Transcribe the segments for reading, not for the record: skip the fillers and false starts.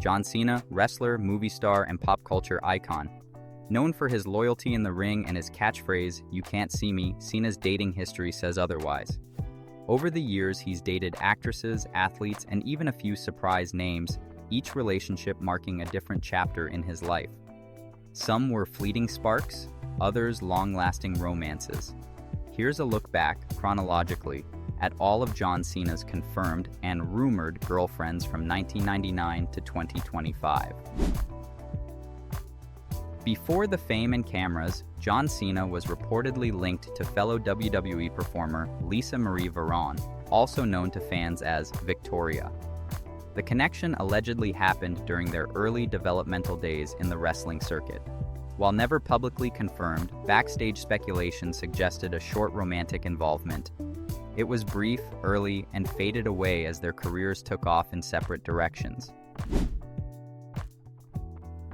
John Cena, wrestler, movie star, and pop culture icon. Known for his loyalty in the ring and his catchphrase, "You can't see me," Cena's dating history says otherwise. Over the years, he's dated actresses, athletes, and even a few surprise names, each relationship marking a different chapter in his life. Some were fleeting sparks, others long-lasting romances. Here's a look back, chronologically, at all of John Cena's confirmed and rumored girlfriends from 1999 to 2025. Before the fame and cameras, John Cena was reportedly linked to fellow WWE performer Lisa Marie Varon, also known to fans as Victoria. The connection allegedly happened during their early developmental days in the wrestling circuit. While never publicly confirmed, backstage speculation suggested a short romantic involvement. It was brief, early, and faded away as their careers took off in separate directions.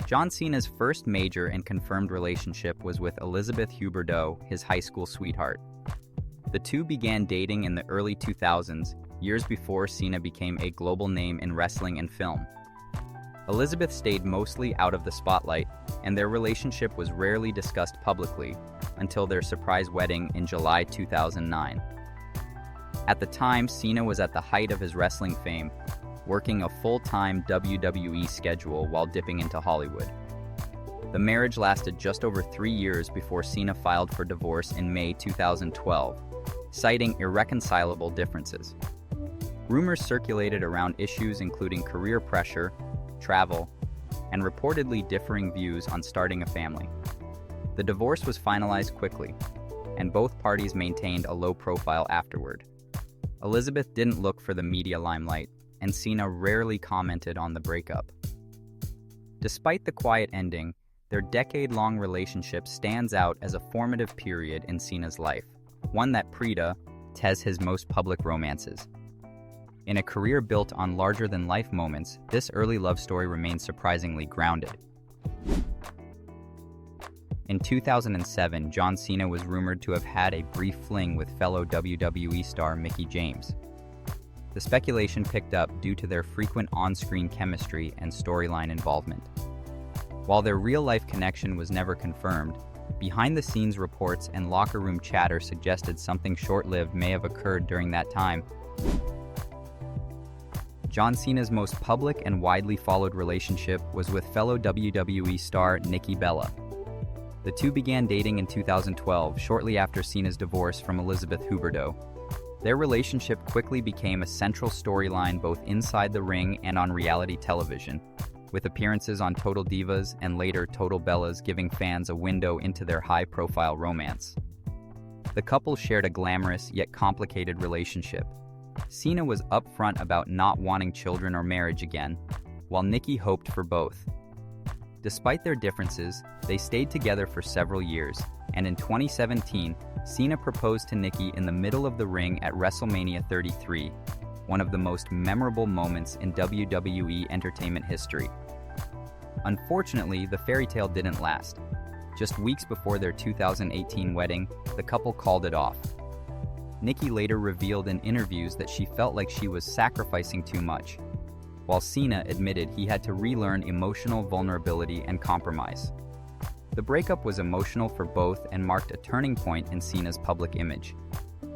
John Cena's first major and confirmed relationship was with Elizabeth Huberdeau, his high school sweetheart. The two began dating in the early 2000s, years before Cena became a global name in wrestling and film. Elizabeth stayed mostly out of the spotlight, and their relationship was rarely discussed publicly until their surprise wedding in July 2009. At the time, Cena was at the height of his wrestling fame, working a full-time WWE schedule while dipping into Hollywood. The marriage lasted just over 3 years before Cena filed for divorce in May 2012, citing irreconcilable differences. Rumors circulated around issues including career pressure, travel, and reportedly differing views on starting a family. The divorce was finalized quickly, and both parties maintained a low profile afterward. Elizabeth didn't look for the media limelight, and Cena rarely commented on the breakup. Despite the quiet ending, their decade-long relationship stands out as a formative period in Cena's life, one that predates his most public romances. In a career built on larger-than-life moments, this early love story remains surprisingly grounded. In 2007, John Cena was rumored to have had a brief fling with fellow WWE star Mickie James. The speculation picked up due to their frequent on-screen chemistry and storyline involvement. While their real-life connection was never confirmed, behind-the-scenes reports and locker room chatter suggested something short-lived may have occurred during that time. John Cena's most public and widely followed relationship was with fellow WWE star Nikki Bella. The two began dating in 2012, shortly after Cena's divorce from Elizabeth Huberdeau. Their relationship quickly became a central storyline both inside the ring and on reality television, with appearances on Total Divas and later Total Bellas giving fans a window into their high-profile romance. The couple shared a glamorous yet complicated relationship. Cena was upfront about not wanting children or marriage again, while Nikki hoped for both. Despite their differences, they stayed together for several years, and in 2017, Cena proposed to Nikki in the middle of the ring at WrestleMania 33, one of the most memorable moments in WWE entertainment history. Unfortunately, the fairy tale didn't last. Just weeks before their 2018 wedding, the couple called it off. Nikki later revealed in interviews that she felt like she was sacrificing too much, while Cena admitted he had to relearn emotional vulnerability and compromise. The breakup was emotional for both and marked a turning point in Cena's public image.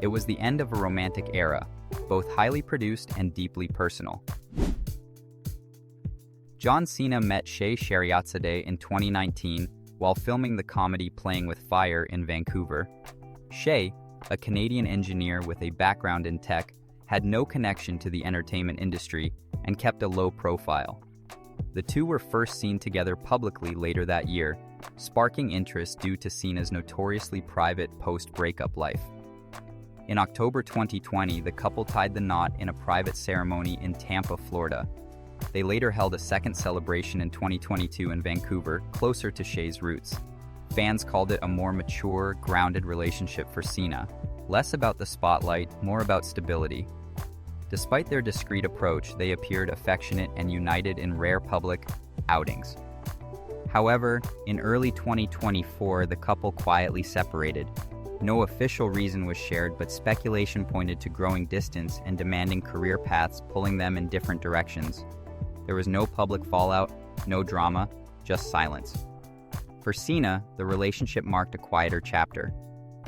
It was the end of a romantic era, both highly produced and deeply personal. John Cena met Shay Shariatzadeh in 2019 while filming the comedy Playing with Fire in Vancouver. Shay, a Canadian engineer with a background in tech, had no connection to the entertainment industry and kept a low profile. The two were first seen together publicly later that year, sparking interest due to Cena's notoriously private post-breakup life. In October 2020, the couple tied the knot in a private ceremony in Tampa, Florida. They later held a second celebration in 2022 in Vancouver, closer to Shay's roots. Fans called it a more mature, grounded relationship for Cena, less about the spotlight, more about stability. Despite their discreet approach, they appeared affectionate and united in rare public outings. However, in early 2024, the couple quietly separated. No official reason was shared, but speculation pointed to growing distance and demanding career paths pulling them in different directions. There was no public fallout, no drama, just silence. For Cena, the relationship marked a quieter chapter.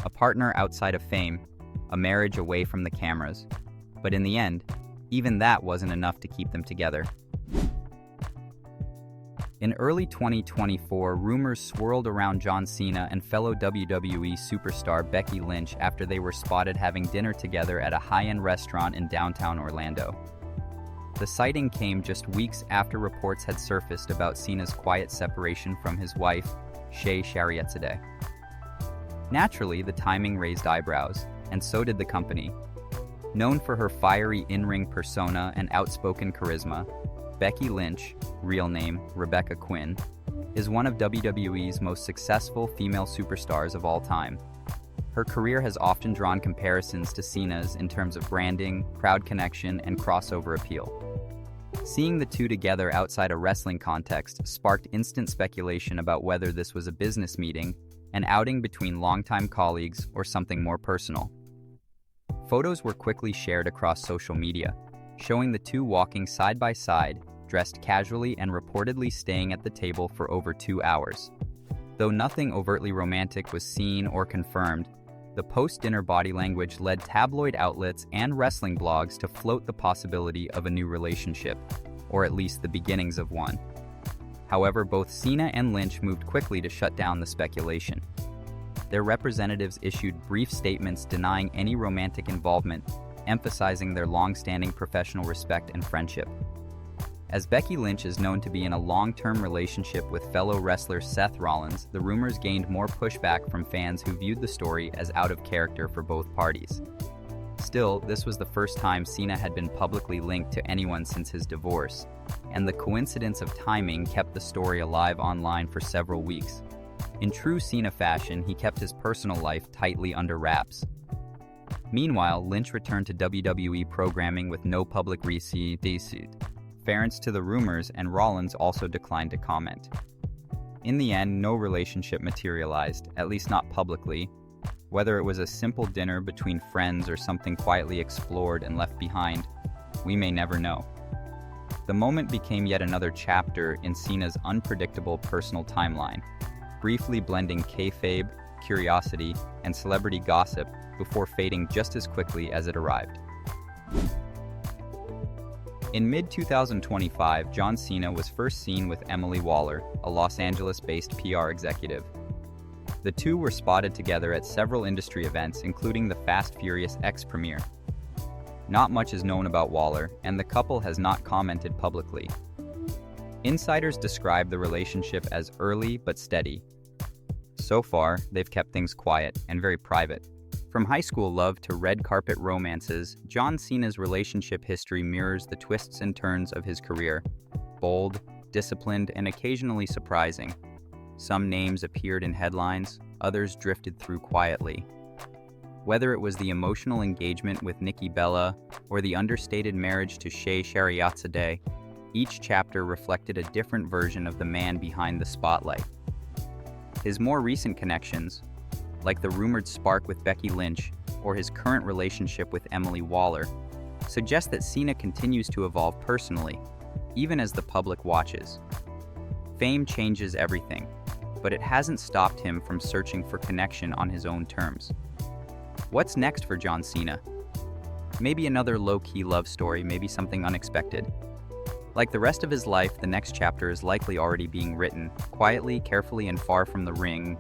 A partner outside of fame, a marriage away from the cameras. But in the end, even that wasn't enough to keep them together. In early 2024, rumors swirled around John Cena and fellow WWE superstar Becky Lynch after they were spotted having dinner together at a high-end restaurant in downtown Orlando. The sighting came just weeks after reports had surfaced about Cena's quiet separation from his wife, Shay Shariatzadeh. Naturally, the timing raised eyebrows, and so did the company. Known for her fiery in-ring persona and outspoken charisma, Becky Lynch, real name Rebecca Quinn, is one of WWE's most successful female superstars of all time. Her career has often drawn comparisons to Cena's in terms of branding, crowd connection, and crossover appeal. Seeing the two together outside a wrestling context sparked instant speculation about whether this was a business meeting, an outing between longtime colleagues, or something more personal. Photos were quickly shared across social media, showing the two walking side by side, dressed casually and reportedly staying at the table for over 2 hours. Though nothing overtly romantic was seen or confirmed, the post-dinner body language led tabloid outlets and wrestling blogs to float the possibility of a new relationship, or at least the beginnings of one. However, both Cena and Lynch moved quickly to shut down the speculation. Their representatives issued brief statements denying any romantic involvement, emphasizing their long-standing professional respect and friendship. As Becky Lynch is known to be in a long-term relationship with fellow wrestler Seth Rollins, the rumors gained more pushback from fans who viewed the story as out of character for both parties. Still, this was the first time Cena had been publicly linked to anyone since his divorce, and the coincidence of timing kept the story alive online for several weeks. In true Cena fashion, he kept his personal life tightly under wraps. Meanwhile, Lynch returned to WWE programming with no public reference to the rumors, and Rollins also declined to comment. In the end, no relationship materialized, at least not publicly. Whether it was a simple dinner between friends or something quietly explored and left behind, we may never know. The moment became yet another chapter in Cena's unpredictable personal timeline, briefly blending kayfabe, curiosity, and celebrity gossip before fading just as quickly as it arrived. In mid-2025, John Cena was first seen with Emily Waller, a Los Angeles-based PR executive. The two were spotted together at several industry events, including the Fast Furious X premiere. Not much is known about Waller, and the couple has not commented publicly. Insiders describe the relationship as early but steady. So far, they've kept things quiet and very private. From high school love to red carpet romances, John Cena's relationship history mirrors the twists and turns of his career. Bold, disciplined, and occasionally surprising. Some names appeared in headlines, others drifted through quietly. Whether it was the emotional engagement with Nikki Bella or the understated marriage to Shay Shariatzadeh, each chapter reflected a different version of the man behind the spotlight. His more recent connections, like the rumored spark with Becky Lynch or his current relationship with Emily Waller, suggest that Cena continues to evolve personally, even as the public watches. Fame changes everything, but it hasn't stopped him from searching for connection on his own terms. What's next for John Cena? Maybe another low-key love story, maybe something unexpected. Like the rest of his life, the next chapter is likely already being written, quietly, carefully, and far from the ring,